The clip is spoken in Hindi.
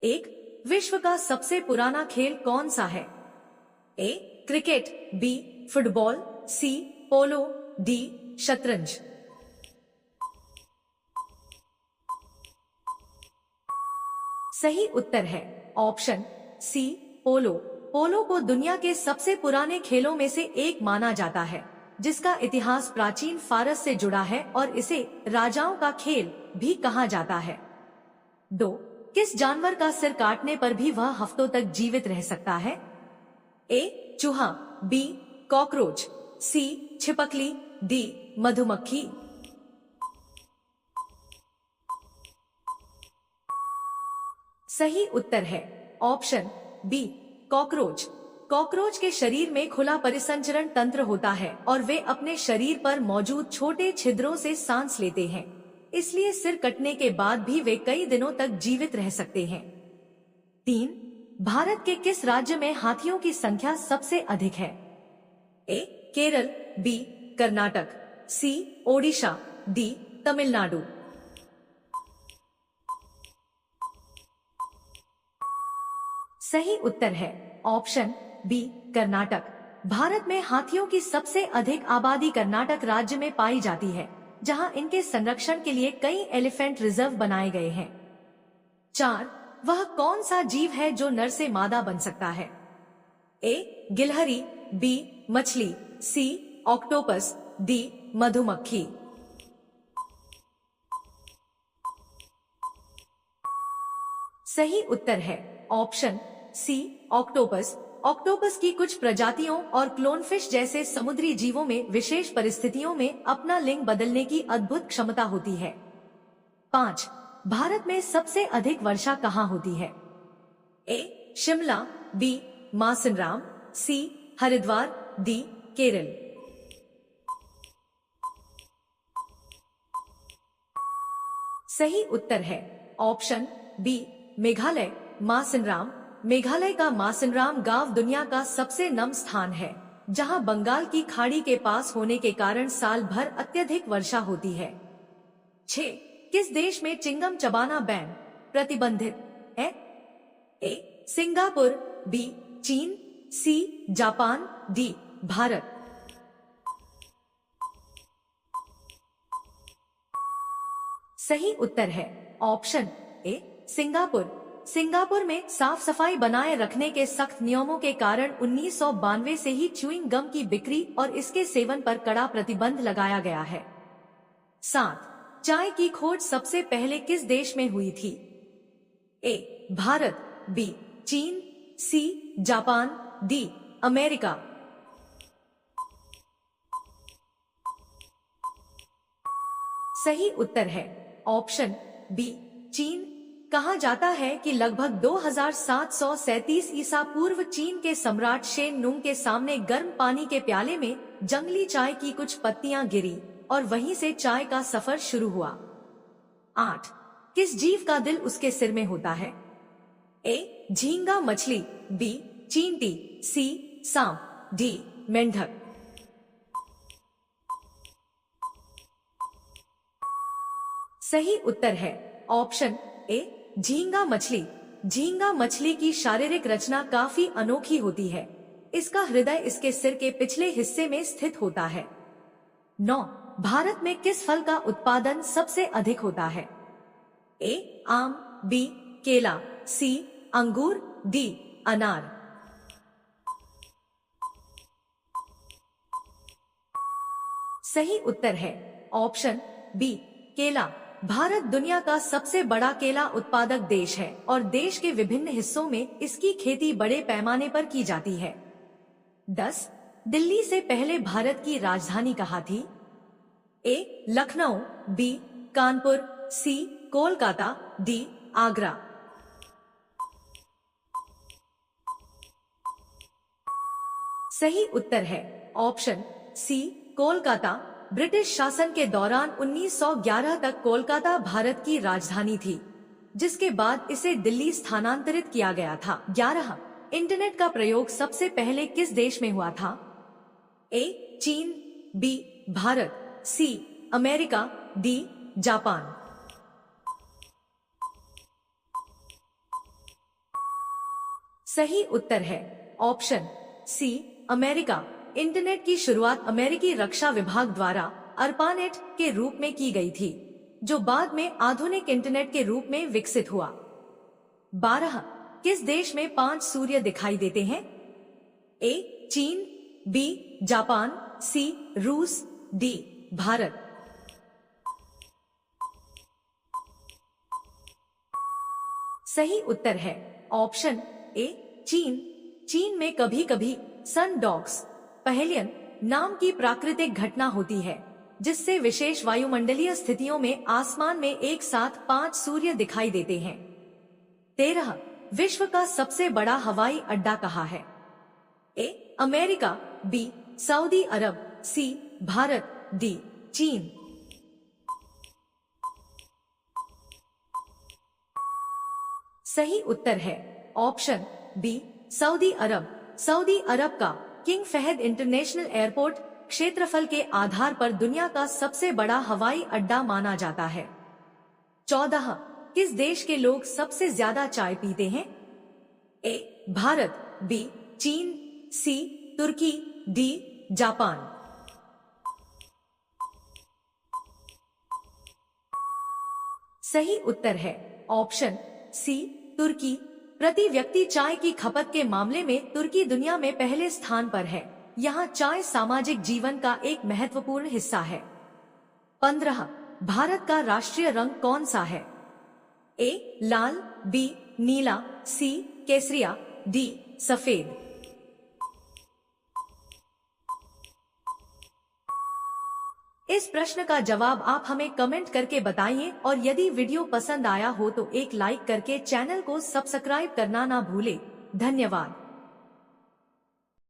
एक, विश्व का सबसे पुराना खेल कौन सा है? ए क्रिकेट, बी फुटबॉल, सी पोलो, डी शतरंज। सही उत्तर है ऑप्शन सी पोलो। पोलो को दुनिया के सबसे पुराने खेलों में से एक माना जाता है, जिसका इतिहास प्राचीन फारस से जुड़ा है और इसे राजाओं का खेल भी कहा जाता है। 2, किस जानवर का सिर काटने पर भी वह हफ्तों तक जीवित रह सकता है? ए चूहा, बी कॉकरोच, सी छिपकली, डी मधुमक्खी। सही उत्तर है ऑप्शन बी कॉकरोच। कॉकरोच के शरीर में खुला परिसंचरण तंत्र होता है और वे अपने शरीर पर मौजूद छोटे छिद्रों से सांस लेते हैं, इसलिए सिर कटने के बाद भी वे कई दिनों तक जीवित रह सकते हैं। 3, भारत के किस राज्य में हाथियों की संख्या सबसे अधिक है? ए केरल, बी कर्नाटक, सी ओडिशा, डी तमिलनाडु। सही उत्तर है ऑप्शन बी कर्नाटक। भारत में हाथियों की सबसे अधिक आबादी कर्नाटक राज्य में पाई जाती है, जहां इनके संरक्षण के लिए कई एलिफेंट रिजर्व बनाए गए हैं। 4, वह कौन सा जीव है जो नर से मादा बन सकता है? ए गिलहरी, बी मछली, सी ऑक्टोपस, डी मधुमक्खी। सही उत्तर है ऑप्शन सी ऑक्टोपस। ऑक्टोपस की कुछ प्रजातियों और क्लोनफिश जैसे समुद्री जीवों में विशेष परिस्थितियों में अपना लिंग बदलने की अद्भुत क्षमता होती है। 5, भारत में सबसे अधिक वर्षा कहाँ होती है? ए शिमला, बी मासिनराम, सी हरिद्वार, डी केरल। सही उत्तर है ऑप्शन बी मेघालय मासिनराम। मेघालय का मासिनराम गांव दुनिया का सबसे नम स्थान है, जहां बंगाल की खाड़ी के पास होने के कारण साल भर अत्यधिक वर्षा होती है। 6, किस देश में चिंगम चबाना बैन प्रतिबंधित है? ए सिंगापुर, बी चीन, सी जापान, डी भारत। सही उत्तर है ऑप्शन ए सिंगापुर। सिंगापुर में साफ सफाई बनाए रखने के सख्त नियमों के कारण 1992 से ही च्युइंग गम की बिक्री और इसके सेवन पर कड़ा प्रतिबंध लगाया गया है। 7, चाय की खोज सबसे पहले किस देश में हुई थी? ए भारत, बी चीन, सी जापान, डी अमेरिका। सही उत्तर है ऑप्शन बी चीन। कहा जाता है कि लगभग 2737 ईसा पूर्व चीन के सम्राट शेन नुंग के सामने गर्म पानी के प्याले में जंगली चाय की कुछ पत्तियां गिरी और वहीं से चाय का सफर शुरू हुआ। 8, किस जीव का दिल उसके सिर में होता है? ए झींगा मछली, बी चींटी, सी सांप, डी मेंढक। सही उत्तर है ऑप्शन ए झींगा मछली। झींगा मछली की शारीरिक रचना काफी अनोखी होती है। इसका हृदय इसके सिर के पिछले हिस्से में स्थित होता है। 9, भारत में किस फल का उत्पादन सबसे अधिक होता है? ए आम, बी केला, सी अंगूर, डी अनार। सही उत्तर है ऑप्शन बी केला। भारत दुनिया का सबसे बड़ा केला उत्पादक देश है और देश के विभिन्न हिस्सों में इसकी खेती बड़े पैमाने पर की जाती है। 10, दिल्ली से पहले भारत की राजधानी कहाँ थी? ए लखनऊ, बी कानपुर, सी कोलकाता, डी आगरा। सही उत्तर है ऑप्शन सी कोलकाता। ब्रिटिश शासन के दौरान 1911 तक कोलकाता भारत की राजधानी थी, जिसके बाद इसे दिल्ली स्थानांतरित किया गया था। 11, इंटरनेट का प्रयोग सबसे पहले किस देश में हुआ था? ए चीन, B Bharat, C America, D Japan. सही उत्तर है ऑप्शन सी अमेरिका। इंटरनेट की शुरुआत अमेरिकी रक्षा विभाग द्वारा अर्पानेट के रूप में की गई थी, जो बाद में आधुनिक इंटरनेट के रूप में विकसित हुआ। 12 किस देश में 5 सूर्य दिखाई देते हैं? ए चीन, बी जापान, सी रूस, डी भारत। सही उत्तर है ऑप्शन ए चीन। चीन में कभी कभी सन डॉग्स पहेलियन नाम की प्राकृतिक घटना होती है, जिससे विशेष वायुमंडलीय स्थितियों में आसमान में एक साथ 5 सूर्य दिखाई देते हैं। 13 विश्व का सबसे बड़ा हवाई अड्डा कहाँ है? ए अमेरिका, बी सऊदी अरब, सी भारत, डी चीन। सही उत्तर है ऑप्शन बी सऊदी अरब। सऊदी अरब का किंग फहद इंटरनेशनल एयरपोर्ट क्षेत्रफल के आधार पर दुनिया का सबसे बड़ा हवाई अड्डा माना जाता है। 14 किस देश के लोग सबसे ज्यादा चाय पीते हैं? ए भारत, बी चीन, सी तुर्की, डी जापान। सही उत्तर है ऑप्शन सी तुर्की। प्रति व्यक्ति चाय की खपत के मामले में तुर्की दुनिया में पहले स्थान पर है। यहाँ चाय सामाजिक जीवन का एक महत्वपूर्ण हिस्सा है। 15 भारत का राष्ट्रीय रंग कौन सा है? ए लाल, बी नीला, सी केसरिया, डी सफेद। इस प्रश्न का जवाब आप हमें कमेंट करके बताइए और यदि वीडियो पसंद आया हो तो एक लाइक करके चैनल को सब्सक्राइब करना ना भूले। धन्यवाद।